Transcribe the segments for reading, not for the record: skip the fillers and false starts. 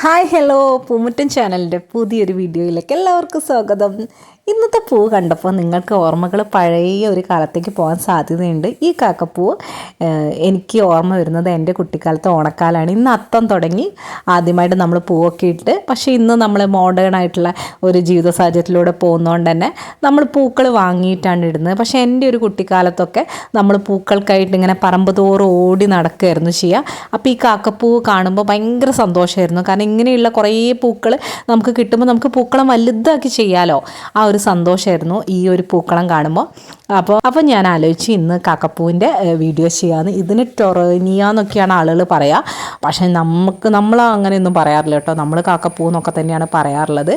Hi hello പൂമുറ്റൻ ചാനലിൻ്റെ പുതിയൊരു വീഡിയോയിലേക്ക് എല്ലാവർക്കും സ്വാഗതം. ഇന്നത്തെ പൂ കണ്ടപ്പോൾ നിങ്ങൾക്ക് ഓർമ്മകൾ പഴയ ഒരു കാലത്തേക്ക് പോകാൻ സാധ്യതയുണ്ട്. ഈ കാക്കപ്പൂ എനിക്ക് ഓർമ്മ വരുന്നത് എൻ്റെ കുട്ടിക്കാലത്ത് ഓണക്കാലാണ്. ഇന്ന് അത്തം തുടങ്ങി ആദ്യമായിട്ട് നമ്മൾ പൂവൊക്കെ ഇട്ട്, പക്ഷേ ഇന്ന് നമ്മൾ മോഡേൺ ആയിട്ടുള്ള ഒരു ജീവിത സാഹചര്യത്തിലൂടെ പോകുന്നതുകൊണ്ട് തന്നെ നമ്മൾ പൂക്കൾ വാങ്ങിയിട്ടാണ് ഇടുന്നത്. പക്ഷേ എൻ്റെ ഒരു കുട്ടിക്കാലത്തൊക്കെ നമ്മൾ പൂക്കൾക്കായിട്ട് ഇങ്ങനെ പറമ്പ് തോറും ഓടി നടക്കുകയായിരുന്നു ചെയ്യുക. അപ്പോൾ ഈ കാക്കപ്പൂ കാണുമ്പോൾ ഭയങ്കര സന്തോഷമായിരുന്നു. കാരണം ഇങ്ങനെയുള്ള കുറേ പൂക്കൾ നമുക്ക് കിട്ടുമ്പോൾ നമുക്ക് പൂക്കളം വലുതാക്കി ചെയ്യാമല്ലോ. ആ ഒരു സന്തോഷമായിരുന്നു ഈ ഒരു പൂക്കളം കാണുമ്പോൾ. അപ്പോൾ ഞാൻ ആലോചിച്ച് ഇന്ന് കാക്കപ്പൂവിൻ്റെ വീഡിയോ ചെയ്യാമെന്ന്. ഇതിന് ടൊറേനിയ എന്നൊക്കെയാണ് ആളുകൾ പറയുക, പക്ഷേ നമ്മൾ അങ്ങനെയൊന്നും പറയാറില്ല കേട്ടോ. നമ്മൾ കാക്കപ്പൂ എന്നൊക്കെ തന്നെയാണ് പറയാറുള്ളത്.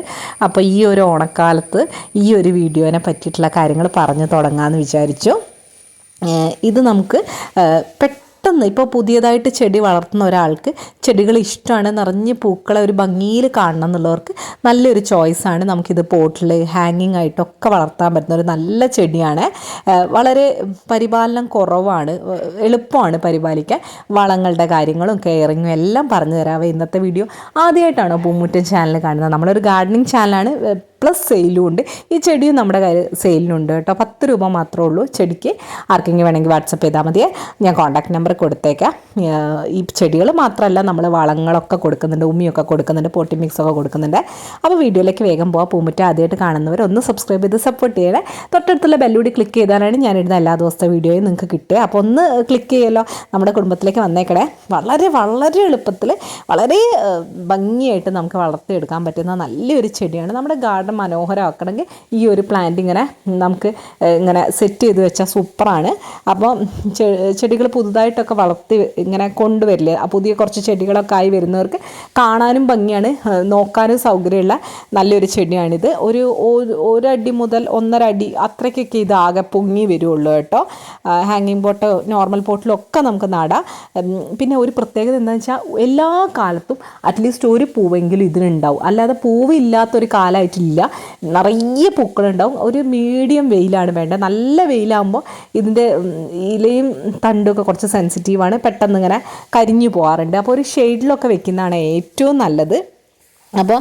അപ്പോൾ ഈ ഒരു ഓണക്കാലത്ത് ഈ ഒരു വീഡിയോനെ പറ്റിയിട്ടുള്ള കാര്യങ്ങൾ പറഞ്ഞു തുടങ്ങാമെന്ന് വിചാരിച്ചു. ഇത് നമുക്ക് പെട്ടെന്ന് ഇപ്പോൾ പുതിയതായിട്ട് ചെടി വളർത്തുന്ന ഒരാൾക്ക് ചെടികൾ ഇഷ്ടമാണ്, നിറഞ്ഞ് പൂക്കളെ ഒരു ഭംഗിയിൽ കാണണം എന്നുള്ളവർക്ക് നല്ലൊരു ചോയ്സാണ്. നമുക്കിത് പോട്ടിൽ ഹാങ്ങിങ് ആയിട്ടൊക്കെ വളർത്താൻ പറ്റുന്ന ഒരു നല്ല ചെടിയാണ്. വളരെ പരിപാലനം കുറവാണ്, എളുപ്പമാണ് പരിപാലിക്കാൻ. വളങ്ങളുടെ കാര്യങ്ങളും കെയറിങ്ങും എല്ലാം പറഞ്ഞു തരാവേ ഇന്നത്തെ വീഡിയോ. ആദ്യമായിട്ടാണോ പൂമുറ്റൻ ചാനൽ കാണുന്നത്? നമ്മളൊരു ഗാർഡനിങ് ചാനലാണ്, പ്ലസ് സെയിലും ഉണ്ട്. ഈ ചെടിയും നമ്മുടെ കയ്യിൽ സെയിലിനുണ്ട് കേട്ടോ. 10 രൂപ മാത്രമേ ഉള്ളൂ ചെടിക്ക്. ആർക്കെങ്കിലും വേണമെങ്കിൽ വാട്സപ്പ് ചെയ്താൽ മതിയേ, ഞാൻ കോൺടാക്ട് നമ്പർ കൊടുത്തേക്കാം. ഈ ചെടികൾ മാത്രമല്ല, നമ്മൾ വളങ്ങളൊക്കെ കൊടുക്കുന്നുണ്ട്, ഉമ്മിയൊക്കെ കൊടുക്കുന്നുണ്ട്, പോട്ടി മിക്സൊക്കെ കൊടുക്കുന്നുണ്ട്. അപ്പോൾ വീഡിയോയിലേക്ക് വേഗം പോകാം. പൂമുറ്റ ആദ്യമായിട്ട് കാണുന്നവർ ഒന്ന് സബ്സ്ക്രൈബ് ചെയ്ത് സപ്പോർട്ട് ചെയ്യണേ. തൊട്ടടുത്തുള്ള ബെല്ലൂടി ക്ലിക്ക് ചെയ്താലാണ് ഞാനിടുന്ന എല്ലാ ദിവസത്തെ വീഡിയോയും നിങ്ങൾക്ക് കിട്ടുക. അപ്പോൾ ഒന്ന് ക്ലിക്ക് ചെയ്യുമല്ലോ, നമ്മുടെ കുടുംബത്തിലേക്ക് വന്നേക്കണേ. വളരെ വളരെ എളുപ്പത്തിൽ വളരെ ഭംഗിയായിട്ട് നമുക്ക് വളർത്തിയെടുക്കാൻ പറ്റുന്ന നല്ലൊരു ചെടിയാണ്. നമ്മുടെ ഗാർഡൻ മനോഹരമാക്കണമെങ്കിൽ ഈ ഒരു പ്ലാന്റ് ഇങ്ങനെ നമുക്ക് ഇങ്ങനെ സെറ്റ് ചെയ്ത് വെച്ചാൽ സൂപ്പറാണ്. അപ്പോൾ ചെടികൾ പുതുതായിട്ടൊക്കെ വളർത്തി ഇങ്ങനെ കൊണ്ടുവരില്ലേ, പുതിയ കുറച്ച് ചെടികളൊക്കെ ആയി വരുന്നവർക്ക് കാണാനും ഭംഗിയാണ്, നോക്കാനും സൗകര്യമുള്ള നല്ലൊരു ചെടിയാണിത്. ഒരു അടി മുതൽ 1.5 അടി അത്രയ്ക്കൊക്കെ ഇത് ആകെ പൊങ്ങി വരുള്ളൂ കേട്ടോ. ഹാങ്ങിങ് പോട്ട്, നോർമൽ പോട്ടിലൊക്കെ നമുക്ക് നടാം. പിന്നെ ഒരു പ്രത്യേകത എന്താണെന്ന് വെച്ചാൽ എല്ലാ കാലത്തും അറ്റ്ലീസ്റ്റ് ഒരു പൂവെങ്കിലും ഇതിനുണ്ടാവും. അല്ലാതെ പൂവ് ഇല്ലാത്തൊരു കാലമായിട്ടില്ല. നിറയെ പൂക്കളുണ്ടാവും. ഒരു മീഡിയം വെയിലാണ് വേണ്ടത്. നല്ല വെയിലാകുമ്പോൾ ഇതിൻ്റെ ഇലയും തണ്ടൊക്കെ കുറച്ച് സെൻസിറ്റീവാണ്, പെട്ടെന്ന് ഇങ്ങനെ കരിഞ്ഞു പോകാറുണ്ട്. അപ്പോൾ ഒരു ഷെയ്ഡിലൊക്കെ വെക്കുന്നതാണ് ഏറ്റവും നല്ലത്. അപ്പോൾ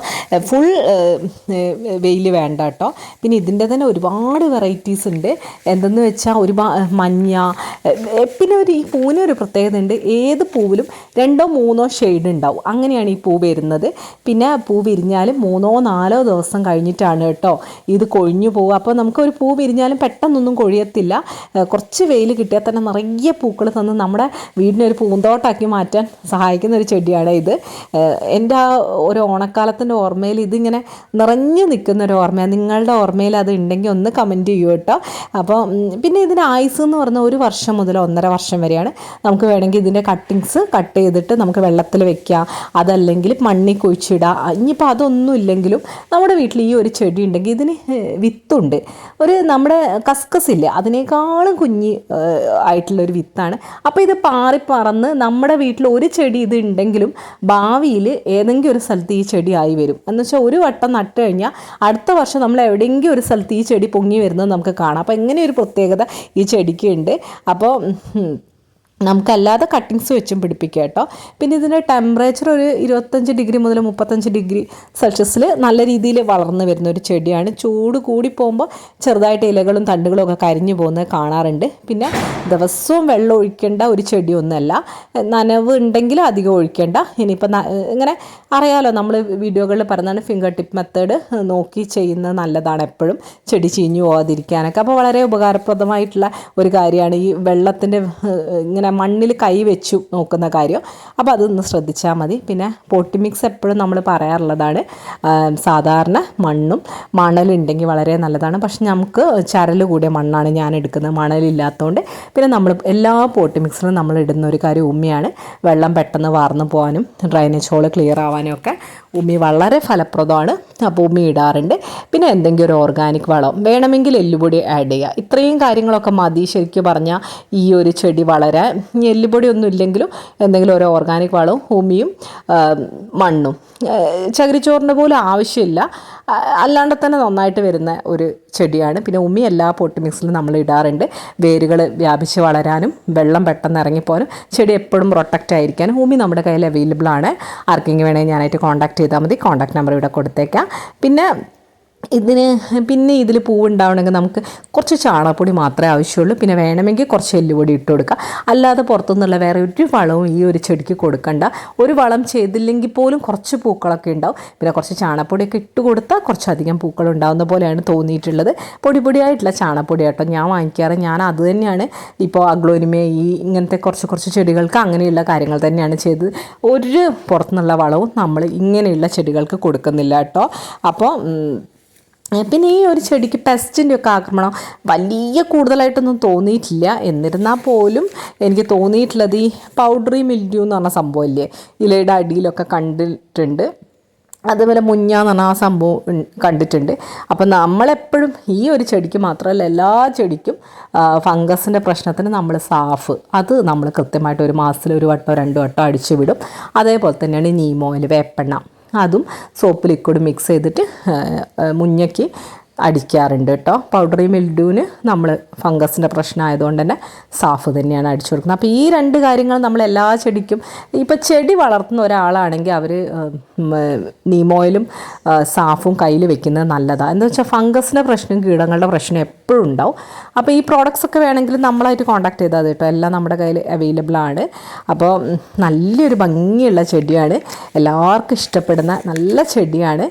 ഫുൾ വെയിൽ വേണ്ട കേട്ടോ. പിന്നെ ഇതിൻ്റെ തന്നെ ഒരുപാട് വെറൈറ്റീസ് ഉണ്ട്. എന്തെന്ന് വെച്ചാൽ മഞ്ഞ, പിന്നെ ഈ പൂവിന് ഒരു പ്രത്യേകത ഉണ്ട്. ഏത് പൂവിലും 2 or 3 ഷെയ്ഡ് ഉണ്ടാവും. അങ്ങനെയാണ് ഈ പൂ വരുന്നത്. പിന്നെ പൂ വിരിഞ്ഞാലും 3 or 4 ദിവസം കഴിഞ്ഞിട്ടാണ് കേട്ടോ ഇത് കൊഴിഞ്ഞു പോകുക. അപ്പോൾ നമുക്കൊരു പൂ വിരിഞ്ഞാലും പെട്ടെന്നൊന്നും കൊഴിയത്തില്ല. കുറച്ച് വെയിൽ കിട്ടിയാൽ തന്നെ നിറയെ പൂക്കൾ തന്ന് നമ്മുടെ വീടിനൊരു പൂന്തോട്ടാക്കി മാറ്റാൻ സഹായിക്കുന്ന ഒരു ചെടിയാണ് ഇത്. എൻ്റെ ആ ഒരു ഓണക്കാലത്തിൻ്റെ ഓർമ്മയിൽ ഇതിങ്ങനെ നിറഞ്ഞു നിൽക്കുന്ന ഒരു ഓർമ്മയാണ്. നിങ്ങളുടെ ഓർമ്മയിൽ അത് ഉണ്ടെങ്കിൽ ഒന്ന് കമൻറ്റ് ചെയ്യൂ കേട്ടോ. അപ്പോൾ പിന്നെ ഇതിന് ആയുസ് എന്ന് പറഞ്ഞാൽ 1 വർഷം മുതൽ 1.5 വർഷം വരെയാണ്. നമുക്ക് വേണമെങ്കിൽ ഇതിൻ്റെ കട്ടിങ്സ് കട്ട് ചെയ്തിട്ട് നമുക്ക് വെള്ളത്തിൽ വെക്കാം, അതല്ലെങ്കിൽ മണ്ണിൽ കുഴിച്ചിടാം. ഇനിയിപ്പോൾ അതൊന്നും ഇല്ലെങ്കിലും നമ്മുടെ വീട്ടിൽ ഈ ഒരു ചെടി ഉണ്ടെങ്കിൽ ഇതിന് വിത്തുണ്ട്. നമ്മുടെ കസ്കസ് ഇല്ലേ, അതിനേക്കാളും ആയിട്ടുള്ളൊരു വിത്താണ്. അപ്പോൾ ഇത് പാറിപ്പറന്ന് നമ്മുടെ വീട്ടിൽ ഒരു ചെടി ഇത് ഉണ്ടെങ്കിലും ഭാവിയിൽ ഏതെങ്കിലും ഒരു സ്ഥലത്ത് ഈ ചെടി ആയി വരും. എന്ന് വെച്ചാൽ ഒരു വട്ടം നട്ട് കഴിഞ്ഞാൽ അടുത്ത വർഷം നമ്മൾ എവിടെയെങ്കിലും ഒരു സ്ഥലത്ത് ഈ ചെടി പൊങ്ങി വരുന്നത് നമുക്ക് കാണാം. അപ്പോൾ ഇങ്ങനെ ഒരു പ്രത്യേകത ഈ ചെടിക്ക് ഉണ്ട്. അപ്പോൾ നമുക്കല്ലാതെ കട്ടിങ്സ് വെച്ചും പിടിപ്പിക്കുക കേട്ടോ. പിന്നെ ഇതിൻ്റെ ടെമ്പറേച്ചർ ഒരു 25 ഡിഗ്രി മുതൽ 35 ഡിഗ്രി സെൽഷ്യസിൽ നല്ല രീതിയിൽ വളർന്നു വരുന്ന ഒരു ചെടിയാണ്. ചൂട് കൂടി പോകുമ്പോൾ ചെറുതായിട്ട് ഇലകളും തണ്ടുകളും ഒക്കെ കരിഞ്ഞു പോകുന്നത് കാണാറുണ്ട്. പിന്നെ ദിവസവും വെള്ളം ഒഴിക്കേണ്ട ഒരു ചെടിയൊന്നുമല്ല. നനവ് ഉണ്ടെങ്കിൽ അധികം ഒഴിക്കേണ്ട. ഇനിയിപ്പോൾ ഇങ്ങനെ അറിയാമല്ലോ, നമ്മൾ വീഡിയോകളിൽ പറയുന്നതാണ് ഫിംഗർ ടിപ്പ് മെത്തേഡ് നോക്കി ചെയ്യുന്നത് നല്ലതാണ് എപ്പോഴും, ചെടി ചീഞ്ഞു പോകാതിരിക്കാനൊക്കെ. അപ്പോൾ വളരെ ഉപകാരപ്രദമായിട്ടുള്ള ഒരു കാര്യമാണ് ഈ വെള്ളത്തിൻ്റെ ഇങ്ങനെ മണ്ണിൽ കൈ വെച്ചു നോക്കുന്ന കാര്യം. അപ്പോൾ അതൊന്ന് ശ്രദ്ധിച്ചാൽ മതി. പിന്നെ പോട്ടി മിക്സ് എപ്പോഴും നമ്മൾ പറയാറുള്ളതാണ്. സാധാരണ മണ്ണും മണലുണ്ടെങ്കിൽ വളരെ നല്ലതാണ്. പക്ഷെ നമുക്ക് ചരൽ കൂടിയ മണ്ണാണ് ഞാൻ എടുക്കുന്നത്, മണലില്ലാത്തതുകൊണ്ട്. പിന്നെ നമ്മൾ എല്ലാ പോട്ടി മിക്സിലും നമ്മൾ ഇടുന്ന ഒരു കാര്യം ഉമ്മിയാണ്. വെള്ളം പെട്ടെന്ന് വാർന്നു പോകാനും ഡ്രൈനേജ് ഹോൾ ക്ലിയർ ആവാനും ഒക്കെ ഉമ്മി വളരെ ഫലപ്രദമാണ്. അപ്പോൾ ഉമ്മി ഇടാറുണ്ട്. പിന്നെ എന്തെങ്കിലും ഒരു ഓർഗാനിക് വളം വേണമെങ്കിൽ എല്ലുപൊടി ആഡ് ചെയ്യുക. ഇത്രയും കാര്യങ്ങളൊക്കെ മതി ശരിക്കും പറഞ്ഞാൽ ഈ ഒരു ചെടി വളരാൻ. എല്ലുപൊടിയൊന്നും ഇല്ലെങ്കിലും എന്തെങ്കിലും ഒരു ഓർഗാനിക് വളവും ഉമിയും മണ്ണും. ചകിരിച്ചോറിൻ്റെ പോലും ആവശ്യമില്ല, അല്ലാണ്ട് തന്നെ നന്നായിട്ട് വരുന്ന ഒരു ചെടിയാണ്. പിന്നെ ഉമി എല്ലാ പോട്ട് മിക്സിലും നമ്മൾ ഇടാറുണ്ട്, വേരുകൾ വ്യാപിച്ച് വളരാനും വെള്ളം പെട്ടെന്ന് ഇറങ്ങിപ്പോകാനും ചെടി എപ്പോഴും പ്രൊട്ടക്റ്റ് ആയിരിക്കാനും. ഉമി നമ്മുടെ കയ്യിൽ അവൈലബിൾ ആണ്. ആർക്കെങ്കിലും വേണമെങ്കിൽ ഞാനായിട്ട് കോൺടാക്ട് ചെയ്താൽ മതി. കോൺടാക്ട് നമ്പർ ഇവിടെ കൊടുത്തേക്കാം. പിന്നെ ഇതിൽ പൂവുണ്ടാവണമെങ്കിൽ നമുക്ക് കുറച്ച് ചാണകപ്പൊടി മാത്രമേ ആവശ്യമുള്ളൂ. പിന്നെ വേണമെങ്കിൽ കുറച്ച് എല്ലുപൊടി ഇട്ട് കൊടുക്കുക. അല്ലാതെ പുറത്തുനിന്നുള്ള വേറെ ഒരു വളവും ഈ ഒരു ചെടിക്ക് കൊടുക്കണ്ട. ഒരു വളം ചെയ്തില്ലെങ്കിൽ പോലും കുറച്ച് പൂക്കളൊക്കെ ഉണ്ടാവും. പിന്നെ കുറച്ച് ചാണകപ്പൊടിയൊക്കെ ഇട്ട് കൊടുത്താൽ കുറച്ചധികം പൂക്കൾ ഉണ്ടാകുന്ന പോലെയാണ് തോന്നിയിട്ടുള്ളത്. പൊടിയായിട്ടുള്ള ചാണകപ്പൊടി കേട്ടോ ഞാൻ വാങ്ങിക്കാറ്. ഞാൻ അത് തന്നെയാണ് ഇപ്പോൾ അഗ്ലോനിമ ഇങ്ങനത്തെ കുറച്ച് ചെടികൾക്ക് അങ്ങനെയുള്ള കാര്യങ്ങൾ തന്നെയാണ് ചെയ്തത്. ഒരു പുറത്തുനിന്നുള്ള വളവും നമ്മൾ ഇങ്ങനെയുള്ള ചെടികൾക്ക് കൊടുക്കുന്നില്ല കേട്ടോ. അപ്പോൾ പിന്നെ ഈ ഒരു ചെടിക്ക് പെസ്റ്റിൻ്റെ ഒക്കെ ആക്രമണം വലിയ കൂടുതലായിട്ടൊന്നും തോന്നിയിട്ടില്ല. എന്നിരുന്നാൽ പോലും എനിക്ക് തോന്നിയിട്ടുള്ളത് ഈ പൗഡറി മിൽഡ്യൂ എന്ന് പറഞ്ഞ സംഭവമില്ലേ, ഇലയുടെ അടിയിലൊക്കെ കണ്ടിട്ടുണ്ട്. അതുപോലെ മുഞ്ഞാന്ന് പറഞ്ഞാൽ ആ സംഭവം കണ്ടിട്ടുണ്ട്. അപ്പോൾ നമ്മളെപ്പോഴും ഈ ഒരു ചെടിക്ക് മാത്രമല്ല എല്ലാ ചെടിക്കും ഫംഗസിൻ്റെ പ്രശ്നത്തിന് നമ്മൾ സാഫ് അത് നമ്മൾ കൃത്യമായിട്ട് ഒരു മാസത്തിൽ 1 വട്ടോ 2 വട്ടോ അടിച്ചു വിടും. അതേപോലെ തന്നെയാണ് നീം ഓയിൽ, വേപ്പെണ്ണ, അതും സോപ്പ് ലിക്വിഡ് മിക്സ് ചെയ്തിട്ട് മുഞ്ഞയ്ക്ക് അടിക്കാറുണ്ട് കേട്ടോ. പൗഡറി മിൽഡ്യൂവിന് നമ്മൾ ഫംഗസിൻ്റെ പ്രശ്നമായതുകൊണ്ട് തന്നെ സാഫ് തന്നെയാണ് അടിച്ചു കൊടുക്കുന്നത്. അപ്പോൾ ഈ 2 കാര്യങ്ങൾ നമ്മൾ എല്ലാ ചെടിക്കും, ഇപ്പോൾ ചെടി വളർത്തുന്ന ഒരാളാണെങ്കിൽ അവർ നീമോയിലും സാഫും കയ്യിൽ വെക്കുന്നത് നല്ലതാണ്. എന്താ വെച്ചാൽ ഫംഗസിൻ്റെ പ്രശ്നം, കീടങ്ങളുടെ പ്രശ്നം എപ്പോഴും ഉണ്ടാവും. അപ്പോൾ ഈ പ്രോഡക്റ്റ്സ് ഒക്കെ വേണമെങ്കിൽ നമ്മളായിട്ട് കോൺടാക്ട് ചെയ്താൽ മതി കേട്ടോ. എല്ലാം നമ്മുടെ കയ്യിൽ അവൈലബിൾ ആണ്. അപ്പോൾ നല്ലൊരു ഭംഗിയുള്ള ചെടിയാണ്, എല്ലാവർക്കും ഇഷ്ടപ്പെടുന്ന നല്ല ചെടിയാണ്.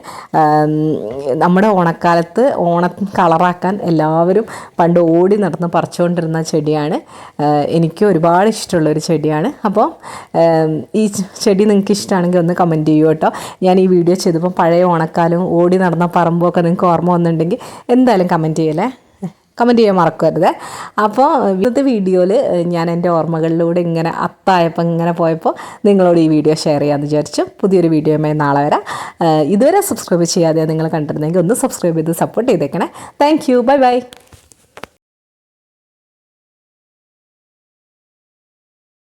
നമ്മുടെ ഓണക്കാലത്ത് ഓണം കളറാക്കാൻ എല്ലാവരും പണ്ട് ഓടി നടന്ന് പറിച്ചുകൊണ്ടിരുന്ന ചെടിയാണ്. എനിക്ക് ഒരുപാട് ഇഷ്ടമുള്ളൊരു ചെടിയാണ്. അപ്പോൾ ഈ ചെടി നിങ്ങൾക്ക് ഇഷ്ടമാണെങ്കിൽ ഒന്ന് കമൻറ്റ് ചെയ്യൂ കേട്ടോ. ഞാൻ ഈ വീഡിയോ ചെയ്തപ്പോൾ പഴയ ഓണക്കാലവും ഓടി നടന്ന പറമ്പൊക്കെ നിങ്ങൾക്ക് ഓർമ്മ വന്നിട്ടുണ്ടെങ്കിൽ എന്തായാലും കമൻറ്റ് ചെയ്യാൻ മറക്കരുത്. അപ്പോൾ ഇന്നത്തെ വീഡിയോയിൽ ഞാൻ എൻ്റെ ഓർമ്മകളിലൂടെ ഇങ്ങനെ അത്തായപ്പോൾ ഇങ്ങനെ പോയപ്പോൾ നിങ്ങളോട് ഈ വീഡിയോ ഷെയർ ചെയ്യാമെന്ന് വിചാരിച്ചു. പുതിയൊരു വീഡിയോയുമായി നാളെ വരാം. ഇതുവരെ സബ്സ്ക്രൈബ് ചെയ്യാതെ നിങ്ങൾ കണ്ടിരുന്നെങ്കിൽ ഒന്ന് സബ്സ്ക്രൈബ് ചെയ്ത് സപ്പോർട്ട് ചെയ്തേക്കണേ. Thank you. ബൈ.